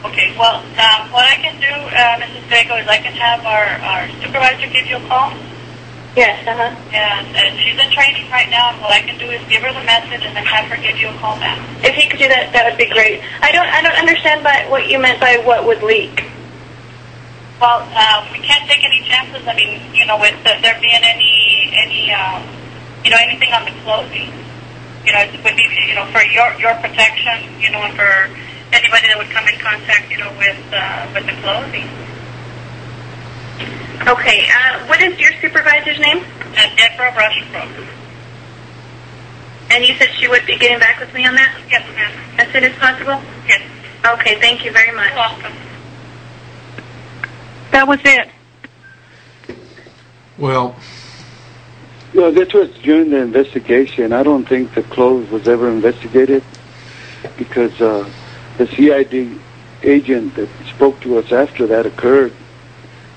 Okay, well, what I can do, Mrs. Griego, is I can have our supervisor give you a call. Yes, And she's in training right now, and what I can do is give her the message and then have her give you a call back. If he could do that, that would be great. I don't understand by what you meant by what would leak. Well, we can't take any chances. I mean, with there being any anything on the clothing, it would be, for your protection, and for anybody that would come in contact, with the clothing. Okay, what is your supervisor's name? Deborah Rushbrook. And you said she would be getting back with me on that? Yes, ma'am. As soon as possible? Yes. Okay, thank you very much. You're welcome. That was it. Well, this was during the investigation. I don't think the clothes was ever investigated because the CID agent that spoke to us after that occurred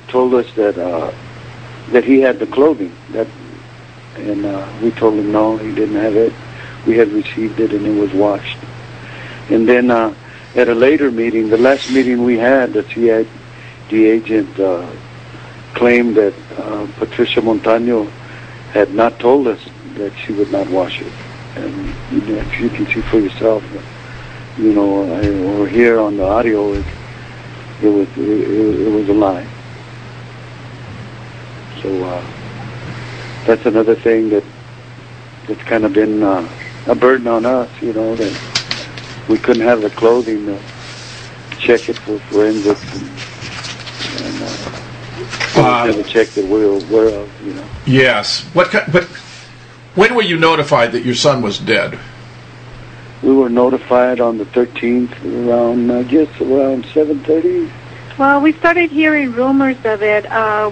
told us that he had the clothing, and we told him no, he didn't have it. We had received it and it was washed. And then at a later meeting, the last meeting we had, the CID agent claimed that Patricia Montaño had not told us that she would not wash it. And if you can see for yourself, or hear on the audio, it was a lie. So that's another thing that's kind of been a burden on us, that we couldn't have the clothing to check it for forensics and have a check that we're aware of, Yes. But when were you notified that your son was dead? We were notified on the 13th around 7:30. Well, we started hearing rumors of it.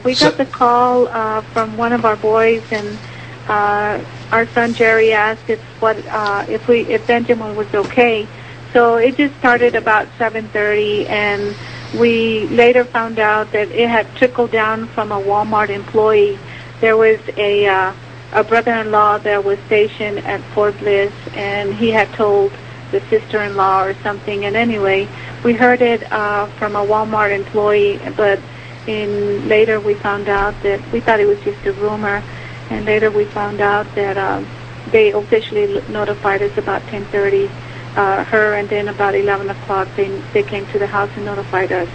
We got the call from one of our boys, and our son Jerry asked if Benjamin was okay. So it just started about 7:30, and we later found out that it had trickled down from a Walmart employee. There was a brother-in-law that was stationed at Fort Bliss, and he had told the sister-in-law or something. And anyway, we heard it from a Walmart employee, but later we found out that we thought it was just a rumor, and later we found out that they officially notified us about 10:30, her, and then about 11 o'clock they came to the house and notified us.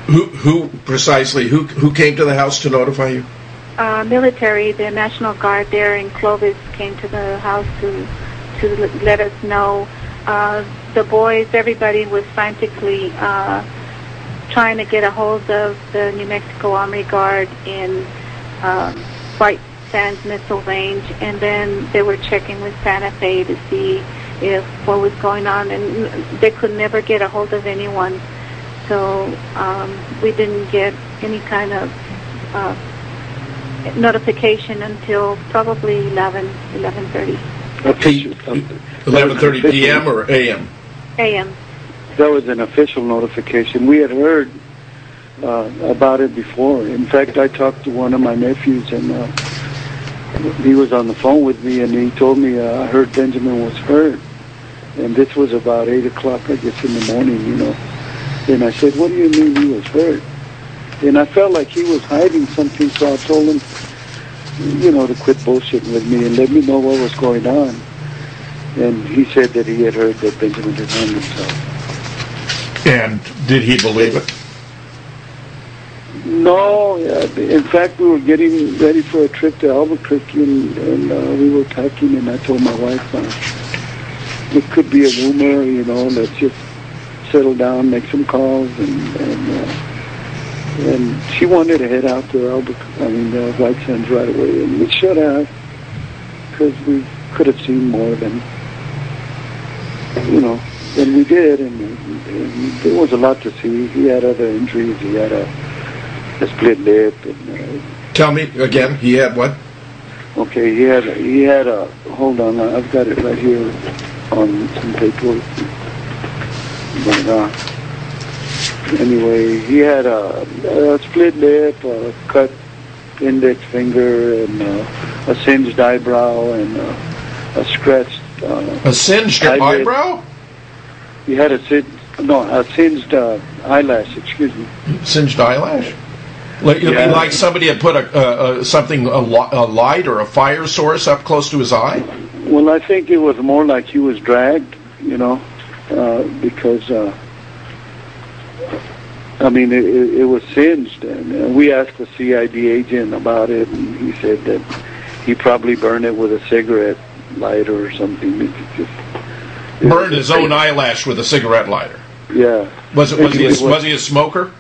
Who precisely? Who came to the house to notify you? Military, the National Guard there in Clovis came to the house to let us know. The boys, everybody was frantically trying to get a hold of the New Mexico Army Guard in White Sands Missile Range, and then they were checking with Santa Fe to see what was going on, and they could never get a hold of anyone. So we didn't get any kind of notification until probably 11:30. Okay. 11:30 p.m. or a.m.? A.m. That was an official notification. We had heard about it before. In fact, I talked to one of my nephews, and he was on the phone with me, and he told me, I heard Benjamin was hurt. And this was about 8 o'clock, I guess, in the morning, And I said, what do you mean he was hurt? And I felt like he was hiding something, so I told him, to quit bullshitting with me and let me know what was going on. And he said that he had heard that Benjamin had hung himself. And did he believe it? No. In fact, we were getting ready for a trip to Albuquerque, and we were packing, and I told my wife, it could be a rumor, let's just settle down, make some calls, and she wanted to head out to White Sands right away, and we should have, because we could have seen more than we did, and there was a lot to see. He had other injuries. He had a split lip. And, Tell me again. He had what? Okay, he had a. Hold on, I've got it right here on some paperwork. But anyway, he had a split lip, a cut index finger, and a singed eyebrow, and a scratched. A singed eyebrow? He had a singed eyelash. Excuse me. Singed eyelash? Like somebody had put a light or a fire source up close to his eye? Well, I think it was more like he was dragged, because, it was singed. And we asked the CID agent about it, and he said that he probably burned it with a cigarette lighter or something. Burned his own eyelash with a cigarette lighter? Yeah. Was he a smoker?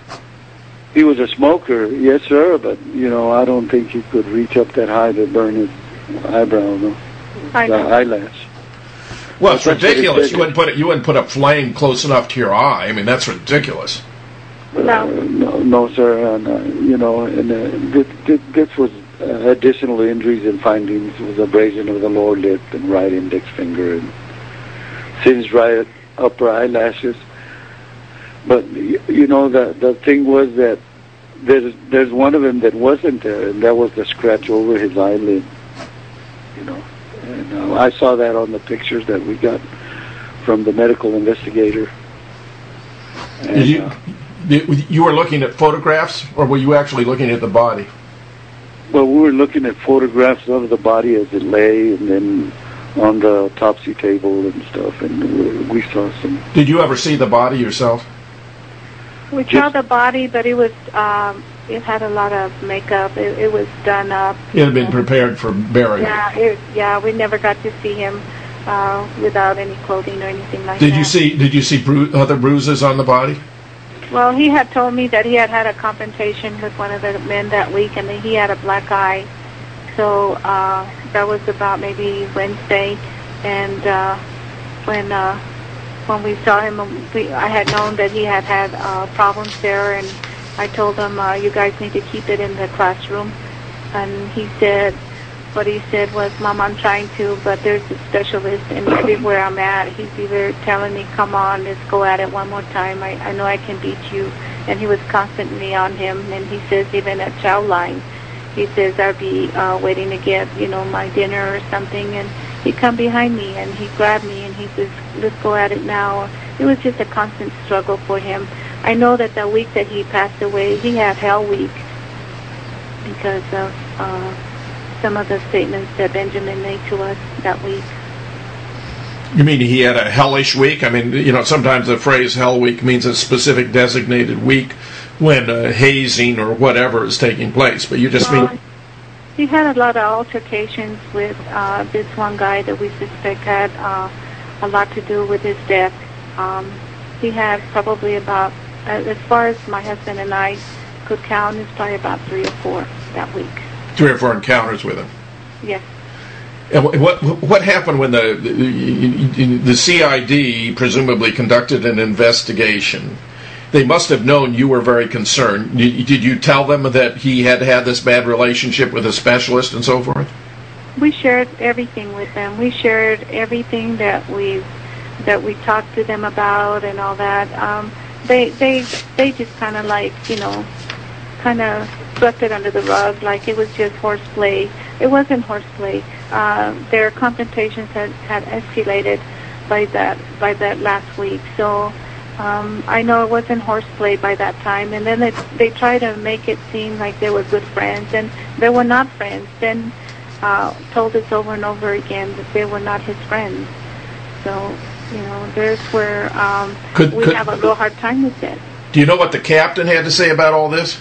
He was a smoker, yes, sir, but, I don't think he could reach up that high to burn his eyebrow, eyelash. Well, it's ridiculous. You wouldn't put a flame close enough to your eye. I mean, that's ridiculous. No, sir. And, this was additional injuries and findings. It was abrasion of the lower lip and right index finger and singed right upper eyelashes. But, the thing was that there's one of them that wasn't there, and that was the scratch over his eyelid, And I saw that on the pictures that we got from the medical investigator. And, you were looking at photographs, or were you actually looking at the body? Well, we were looking at photographs of the body as it lay, and then on the autopsy table and stuff, and we saw some. Did you ever see the body yourself? We saw the body, but it was it had a lot of makeup. It was done up. It had been prepared for burial. Yeah, we never got to see him without any clothing or anything like that. Did you see other bruises on the body? Well, he had told me that he had had a confrontation with one of the men that week, and he had a black eye. So that was about maybe Wednesday, and when we saw him, I had known that he had had problems there, and I told him, you guys need to keep it in the classroom. And he said, what he said was, Mom, I'm trying to, but there's a specialist, and everywhere I'm at, he's either telling me, come on, let's go at it one more time. I know I can beat you. And he was constantly on him, and he says even at chow line, he says, I'll be waiting to get, my dinner or something, and he'd come behind me, and he grabbed me, and he says, let's go at it now. It was just a constant struggle for him. I know that the week that he passed away, he had hell week because of some of the statements that Benjamin made to us that week. You mean he had a hellish week? I mean, sometimes the phrase hell week means a specific designated week when hazing or whatever is taking place, but you just mean... He had a lot of altercations with this one guy that we suspect had a lot to do with his death. He had probably about, as far as my husband and I could count, it's probably about 3 or 4 that week. 3 or 4 encounters with him? Yes. And what happened when the CID presumably conducted an investigation? They must have known you were very concerned. Did you tell them that he had had this bad relationship with a specialist and so forth? We shared everything with them. We shared everything that we talked to them about and all that. They just kind of kind of swept it under the rug like it was just horseplay. It wasn't horseplay. Their confrontations had escalated by that last week. So. I know it wasn't horseplay by that time, and then they tried to make it seem like they were good friends, and they were not friends. Then told us over and over again that they were not his friends. So, there's where we have a real hard time with that. Do you know what the captain had to say about all this?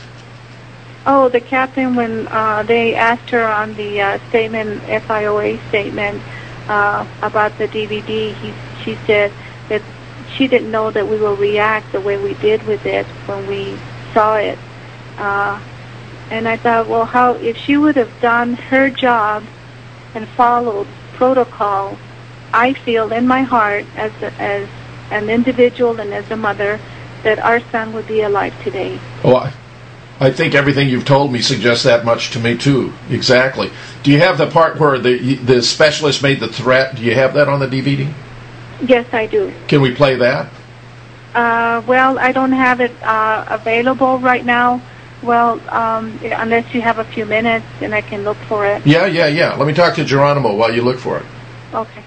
Oh, the captain, when they asked her on the statement, FIOA statement, about the DVD, she said that she didn't know that we would react the way we did with it when we saw it. And I thought, well, if she would have done her job and followed protocol, I feel in my heart as an individual and as a mother that our son would be alive today. Oh, I think everything you've told me suggests that much to me, too. Exactly. Do you have the part where the specialist made the threat? Do you have that on the DVD? Yes, I do. Can we play that? Well, I don't have it available right now. Well, unless you have a few minutes and I can look for it. Yeah. Let me talk to Geronimo while you look for it. Okay.